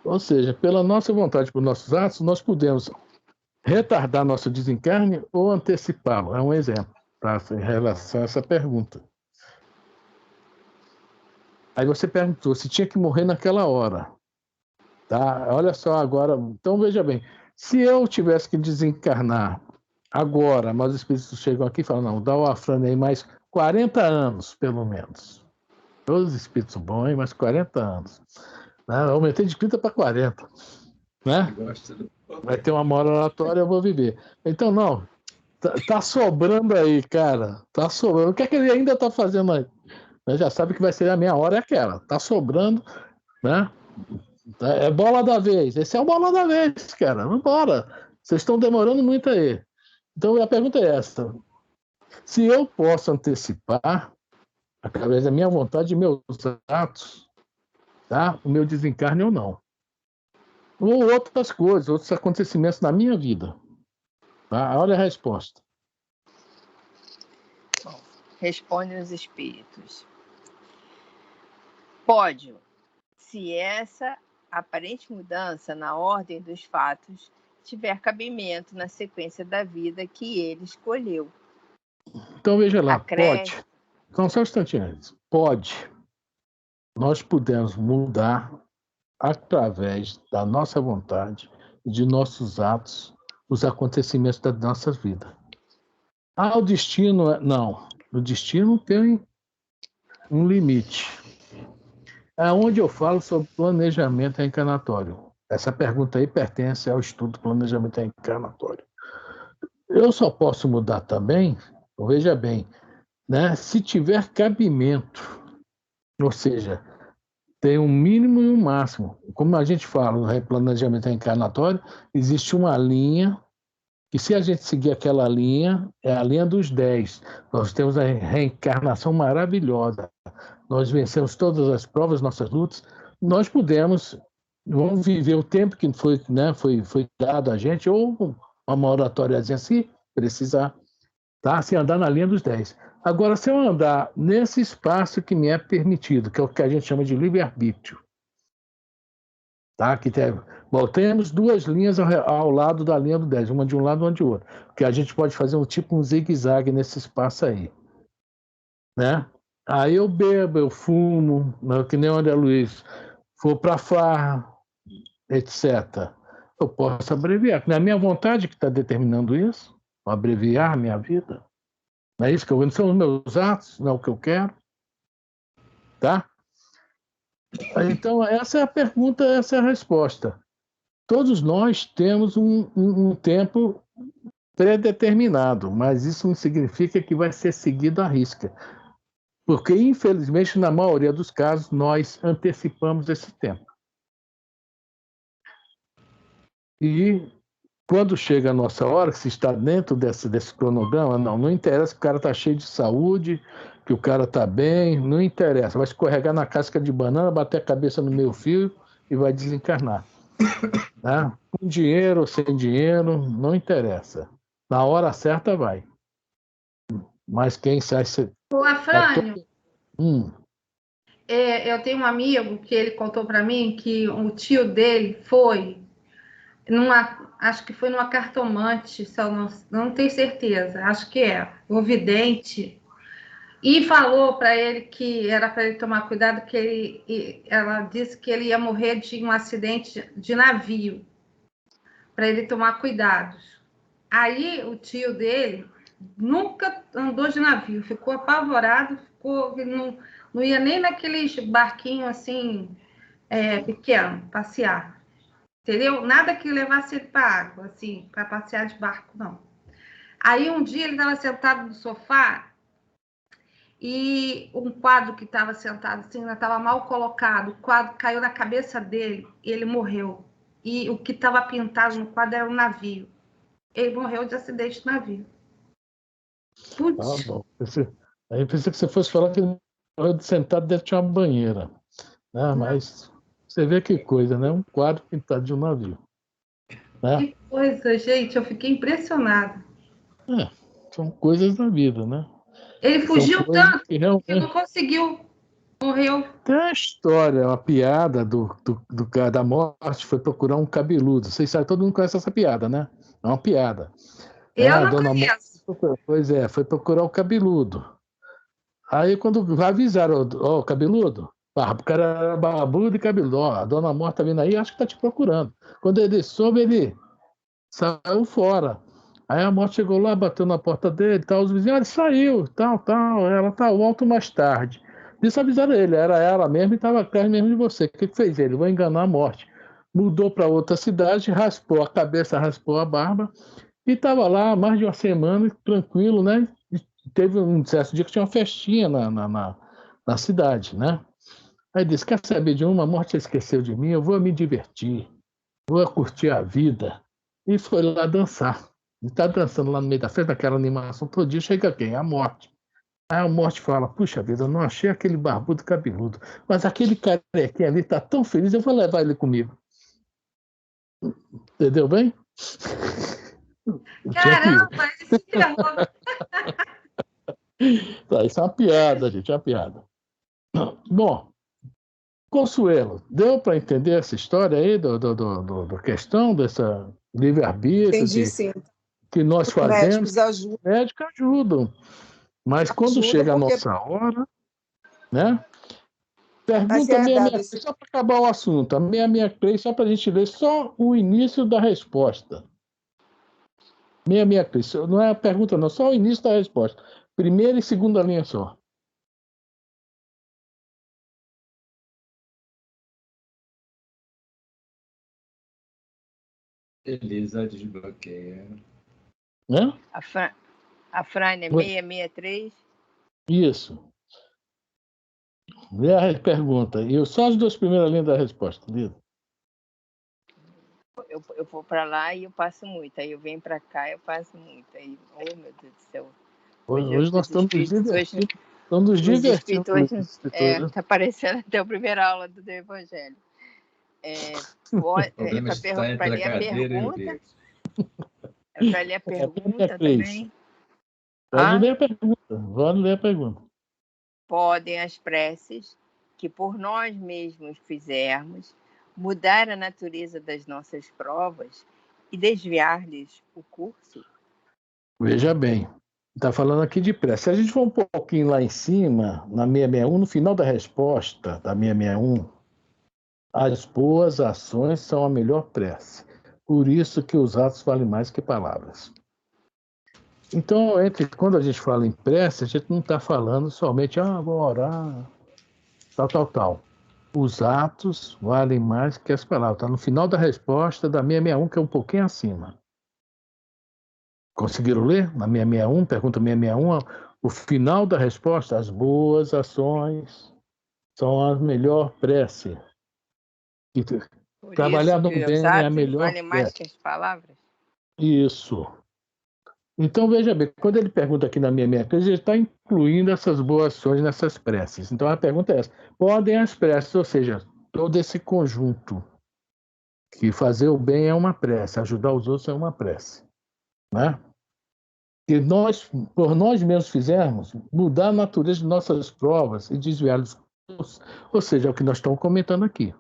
Ou seja, pela nossa vontade, por nossos atos, nós podemos retardar nosso desencarne ou antecipá-lo. É um exemplo, tá? Em relação a essa pergunta. Aí você perguntou se tinha que morrer naquela hora. Tá? Olha só agora. Então, veja bem. Se eu tivesse que desencarnar agora, mas os espíritos chegam aqui e falam, não, dá o Afrânio aí mais 40 anos, pelo menos. Todos os espíritos bons, mais 40 anos. Né? Eu aumentei de 30 para 40. Né? Vai ter uma mora oratória, eu vou viver. Então, não. Tá sobrando aí, cara. Tá sobrando. O que é que ele ainda tá fazendo aí? Já sabe que vai ser a minha hora é aquela. Tá sobrando, né? É bola da vez. Esse é o bola da vez, cara. Vambora. Vocês estão demorando muito aí. Então, a pergunta é essa. Se eu posso antecipar, através da minha vontade e meus atos, tá? O meu desencarne ou não. Ou outras coisas, outros acontecimentos na minha vida. Tá? Olha a resposta. Bom, responde os espíritos. Pode, se essa aparente mudança na ordem dos fatos tiver cabimento na sequência da vida que ele escolheu. Então, veja lá, pode. Então, só um instantinho antes. Pode. Nós podemos mudar através da nossa vontade e de nossos atos os acontecimentos da nossa vida. O destino... Não. O destino tem um limite. É onde eu falo sobre planejamento reencarnatório. Essa pergunta aí pertence ao estudo do planejamento reencarnatório. Eu só posso mudar também, veja bem, né, se tiver cabimento, ou seja, tem um mínimo e um máximo. Como a gente fala no planejamento reencarnatório, existe uma linha, e se a gente seguir aquela linha, é a linha dos 10. Nós temos a reencarnação maravilhosa. Nós vencemos todas as provas, nossas lutas. Nós vamos viver o tempo que foi dado a gente, ou uma moratóriazinha se precisar, tá? Se andar na linha dos 10. Agora, se eu andar nesse espaço que me é permitido, que é o que a gente chama de livre-arbítrio, tá? Bom, temos duas linhas ao lado da linha do 10, uma de um lado e uma de outro, porque a gente pode fazer um zigue-zague nesse espaço aí, né? Aí eu bebo, eu fumo, né, que nem o André Luiz, for para farra, etc. Eu posso abreviar. Não é a minha vontade que está determinando isso, abreviar a minha vida. Não é isso que não são os meus atos, não é o que eu quero, tá? Então, essa é a pergunta, essa é a resposta. Todos nós temos um tempo predeterminado, mas isso não significa que vai ser seguido à risca. Porque, infelizmente, na maioria dos casos, nós antecipamos esse tempo. E quando chega a nossa hora, que se está dentro desse cronograma, não interessa que o cara está cheio de saúde, que o cara está bem, não interessa. Vai escorregar na casca de banana, bater a cabeça no meio fio e vai desencarnar. Né? Com dinheiro ou sem dinheiro, não interessa. Na hora certa vai. Mas quem sai... Ô, Afrânio, Eu tenho um amigo que ele contou para mim que o tio dele foi acho que foi numa cartomante, se eu não tenho certeza, acho que um vidente, e falou para ele que era para ele tomar cuidado, que ela disse que ele ia morrer de um acidente de navio, para ele tomar cuidados. Aí o tio dele nunca andou de navio, ficou apavorado, não ia nem naqueles barquinhos assim, pequeno, passear. Entendeu? Nada que levasse ele para água, assim, para passear de barco, não. Aí um dia ele estava sentado no sofá e um quadro que estava sentado assim, estava mal colocado, o quadro caiu na cabeça dele e ele morreu. E o que estava pintado no quadro era um navio. Ele morreu de acidente de navio. Putz. Bom. Aí eu pensei que você fosse falar que ele morreu sentado dentro de uma banheira. Né? Mas você vê que coisa, né? Um quadro pintado de um navio. Né? Que coisa, gente. Eu fiquei impressionada. São coisas da vida, né? Ele fugiu tanto que não conseguiu. Morreu. Tem uma história, uma piada do cara da morte, foi procurar um cabeludo. Vocês sabem, todo mundo conhece essa piada, né? É uma piada. Eu não conheço. Pois é, foi procurar o cabeludo. Aí quando avisaram, ó, cabeludo, o cara era barbudo e cabeludo, ó, a dona morta tá vindo aí, acho que tá te procurando. Quando ele soube, ele saiu fora. Aí a morte chegou lá, bateu na porta dele, tal, os vizinhos, ele saiu, tal, ela tá volta mais tarde. Isso avisaram ele, era ela mesmo e estava atrás mesmo de você. O que fez ele? Vou enganar a morte. Mudou para outra cidade, raspou a cabeça, raspou a barba e estava lá mais de uma semana, tranquilo, né? E teve um certo dia que tinha uma festinha na cidade, né? Aí disse, quer saber de uma? A morte esqueceu de mim, eu vou me divertir, vou curtir a vida. E foi lá dançar. Ele está dançando lá no meio da festa, aquela animação todo dia, chega quem? A morte. Aí a morte fala, puxa vida, eu não achei aquele barbudo cabeludo, mas aquele carequinha ali está tão feliz, eu vou levar ele comigo. Entendeu bem? Caramba, ele se ferrou. Tá, isso é uma piada, gente, é uma piada. Bom, Consuelo, deu para entender essa história aí da questão dessa livre-arbítrio? Entendi, sim. Que nós fazemos? Médicos ajudam. Mas quando chega a nossa hora, né? Pergunta 663, só para acabar o assunto. A 663, só para a gente ler só o início da resposta. 663, não é a pergunta, não, só o início da resposta. Primeira e segunda linha só. Elisa desbloqueia. Né? A Fran é 663? Isso. Lê a pergunta. E só as duas primeiras linhas da resposta, Lida. Eu vou para lá e eu passo muito. Aí eu venho para cá e eu passo muito. Aí, oh, meu Deus do céu. Hoje nós estamos nos divertindo. Está parecendo até a primeira aula do Evangelho. Para ler a pergunta. Para ler a pergunta também. Pode ler a pergunta. Vale ler a pergunta. Podem as preces que por nós mesmos fizermos mudar a natureza das nossas provas e desviar-lhes o curso? Veja bem, está falando aqui de prece. Se a gente for um pouquinho lá em cima, na 661, no final da resposta da 661, as boas ações são a melhor prece. Por isso que os atos valem mais que palavras. Então, quando a gente fala em prece, a gente não está falando somente, vou orar, tal. Os atos valem mais que as palavras. Está no final da resposta da 661, que é um pouquinho acima. Conseguiram ler? Na 661, pergunta 661, o final da resposta, as boas ações são a melhor prece. Trabalhar no bem é a melhor vale mais que as palavras? Isso. Então, veja bem, quando ele pergunta aqui na 663, ele está incluindo essas boas ações nessas preces. Então, a pergunta é essa. Podem as preces, ou seja, todo esse conjunto, que fazer o bem é uma prece, ajudar os outros é uma prece. Né? Que nós, por nós mesmos fizermos, mudar a natureza de nossas provas e desviar os cursos, ou seja, é o que nós estamos comentando aqui.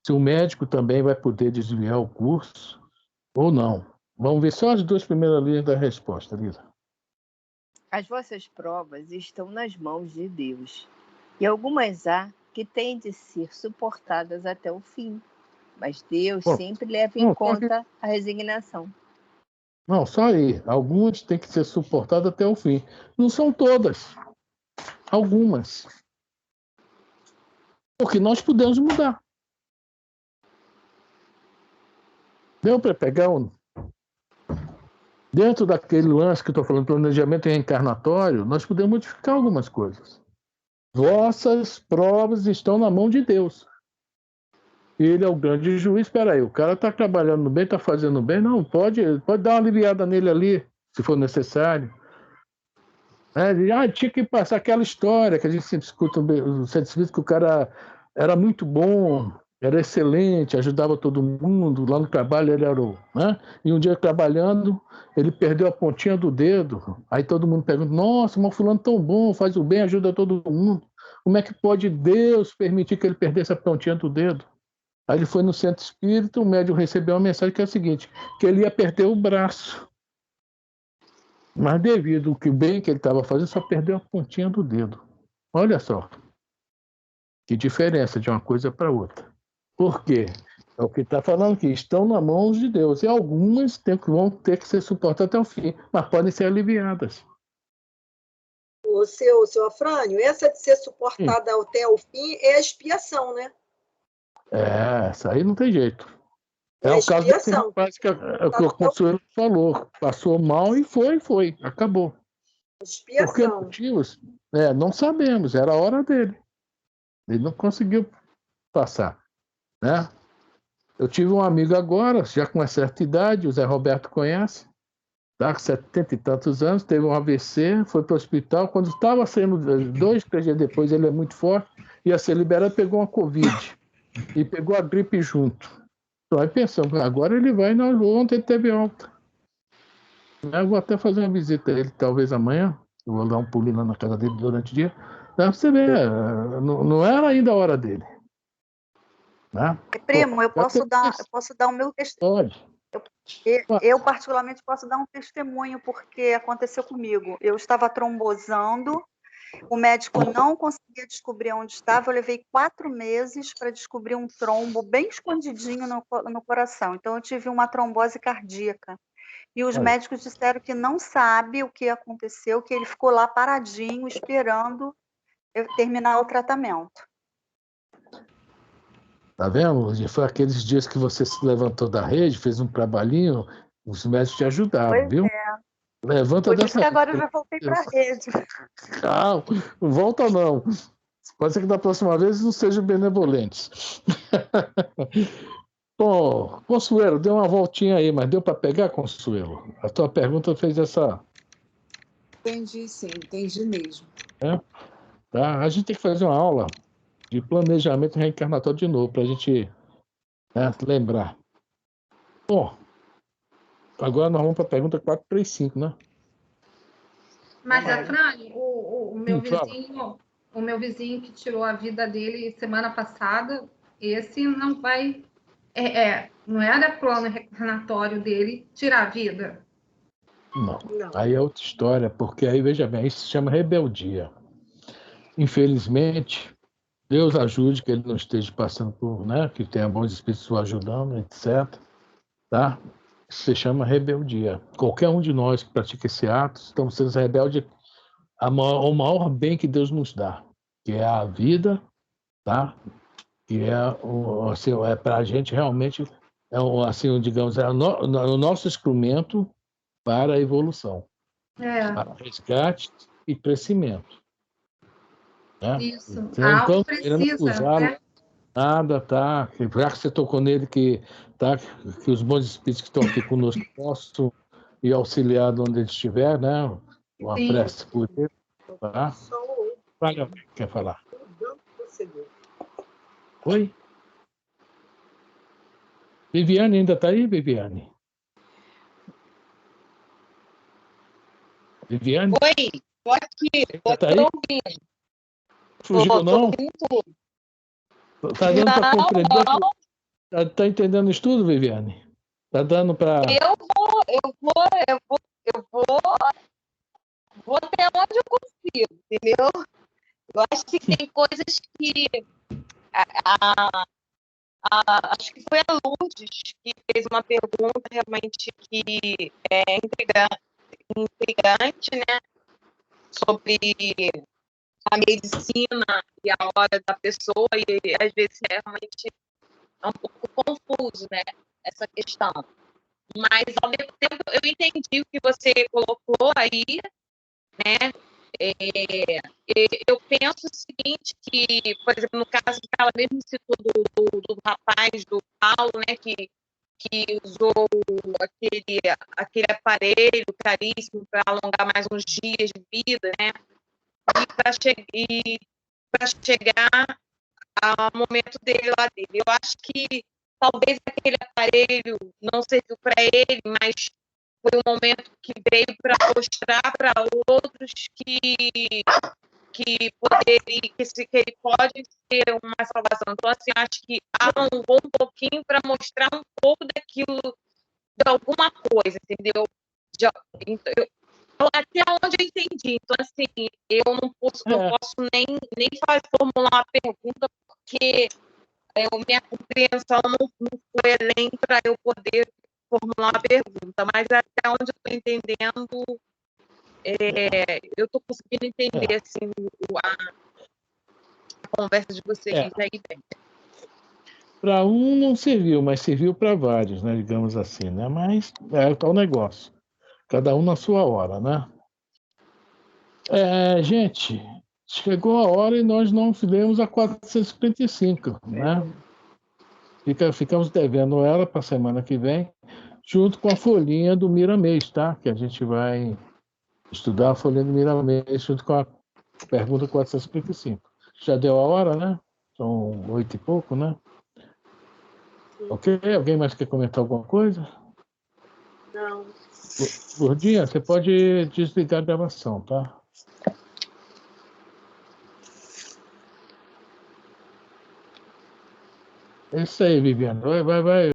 Se o médico também vai poder desviar o curso ou não. Vamos ver só as duas primeiras linhas da resposta, Lisa. As vossas provas estão nas mãos de Deus, e algumas há que têm de ser suportadas até o fim, mas Deus sempre leva em conta a resignação. Não, só aí. Algumas têm que ser suportadas até o fim. Não são todas. Algumas. Porque nós podemos mudar. Deu para pegar dentro daquele lance que eu estou falando, planejamento reencarnatório, nós podemos modificar algumas coisas. Vossas provas estão na mão de Deus. Ele é o grande juiz. Espera aí, o cara está trabalhando bem, está fazendo bem? Não, pode dar uma aliviada nele ali, se for necessário. Tinha que passar aquela história que a gente sempre escuta no centro espírita, que o cara era muito bom, era excelente, ajudava todo mundo, lá no trabalho ele era e um dia trabalhando, ele perdeu a pontinha do dedo, aí todo mundo pergunta, nossa, mas fulano tão bom, faz o bem, ajuda todo mundo, como é que pode Deus permitir que ele perdesse a pontinha do dedo? Aí ele foi no centro espírita, o médium recebeu uma mensagem que é a seguinte, que ele ia perder o braço. Mas devido ao que bem que ele estava fazendo, só perdeu a pontinha do dedo. Olha só. Que diferença de uma coisa para outra. Por quê? É o que está falando aqui. Estão nas mãos de Deus. E algumas vão ter que ser suportadas até o fim, mas podem ser aliviadas. O seu Afrânio, essa de ser suportada até o fim é a expiação, né? Essa aí não tem jeito. É o caso desse rapaz que o Consuelo falou. Passou mal e foi. Acabou. Expiação. Por que motivos? Não sabemos. Era a hora dele. Ele não conseguiu passar. Né? Eu tive um amigo agora, já com uma certa idade, o Zé Roberto conhece, tá? Com 70 e tantos anos, teve um AVC, foi para o hospital. Quando estava saindo, 2, 3 dias depois, ele é muito forte, ia ser liberado, pegou uma Covid. E pegou a gripe junto. Então, aí pensamos, agora ele vai, ontem ele teve alta. Eu vou até fazer uma visita a ele, talvez amanhã. Eu vou dar um pulinho lá na casa dele durante o dia. Pra você ver, não era ainda a hora dele. Né? Primo, eu posso dar o meu testemunho. Eu, particularmente, posso dar um testemunho, porque aconteceu comigo. Eu estava trombosando, o médico não conseguia descobrir onde estava, eu levei 4 meses para descobrir um trombo bem escondidinho no coração. Então, eu tive uma trombose cardíaca. E os médicos disseram que não sabe o que aconteceu, que ele ficou lá paradinho, esperando eu terminar o tratamento. Tá vendo? Foi aqueles dias que você se levantou da rede, fez um trabalhinho, os médicos te ajudaram, viu? Levanta dessa. Por isso que agora eu já voltei para a rede. Não, não volta não. Pode ser que da próxima vez não sejam benevolentes. Bom, Consuelo, deu uma voltinha aí, mas deu para pegar, Consuelo? A tua pergunta fez essa... Entendi, sim, entendi mesmo. Tá? A gente tem que fazer uma aula de planejamento reencarnatório de novo, para a gente lembrar. Bom, agora nós vamos para a pergunta 435, né? Mas, Afrânio, o meu vizinho que tirou a vida dele semana passada, esse não vai não era plano reencarnatório dele tirar a vida. Não. Aí é outra história, porque aí, veja bem, isso se chama rebeldia. Infelizmente, Deus ajude que ele não esteja passando por, né, que tenha bons espíritos o ajudando, etc. Tá? Isso se chama rebeldia. Qualquer um de nós que pratica esse ato, estamos sendo rebeldes ao maior bem que Deus nos dá, que é a vida, tá? Que é, assim, para a gente realmente, assim, digamos, o nosso instrumento para a evolução, para resgate e crescimento. Né? Isso. Então, A não alma estamos querendo precisa, usar né? nada, tá? Já que você tocou nele, que os bons espíritos que estão aqui conosco possam ir auxiliar de onde ele estiver, né? Uma Sim. prece por ele, tá? Vale, alguém quer falar? Oi? Viviane ainda está aí, Viviane? Viviane? Oi, tô aqui, tô Tá aí? ouvindo. Fugiu, não? ouvindo tudo. Tá dando para Não, compreender? não. Tá entendendo isso tudo, Viviane? Tá dando para... Vou até onde eu consigo, entendeu? Eu acho que tem coisas que acho que foi a Lourdes que fez uma pergunta realmente que é intrigante, né? Sobre a medicina e a hora da pessoa, e às vezes realmente é um pouco confuso, né? Essa questão. Mas, ao mesmo tempo, eu entendi o que você colocou aí, né? Eu penso o seguinte, que, por exemplo, no caso que ela mesmo citou do rapaz, do Paulo, né, que usou aquele aparelho caríssimo para alongar mais uns dias de vida, né, e para chegar ao momento dele lá dele. Eu acho que talvez aquele aparelho não serviu para ele, mas foi um momento que veio para mostrar para outros que ele pode ser uma salvação. Então, assim, acho que alongou um pouquinho para mostrar um pouco daquilo, de alguma coisa, entendeu? Até onde eu entendi. Então, assim, eu não posso nem formular uma pergunta, porque minha compreensão não foi além para eu poder formular uma pergunta, mas até onde eu estou entendendo, eu estou conseguindo entender assim, a conversa de vocês aí bem. Para um não serviu, mas serviu para vários, né? Digamos assim, né? Mas é tal negócio. Cada um na sua hora, né? Gente, chegou a hora e nós não fizemos a 455, né? Ficamos devendo ela para a semana que vem, junto com a folhinha do Miramês, tá? Que a gente vai estudar a folhinha do Miramês junto com a pergunta 455. Já deu a hora, né? São 8 e pouco, né? Ok? Alguém mais quer comentar alguma coisa? Não. Gordinha, você pode desligar a gravação, tá? É isso aí, Viviane. Vai.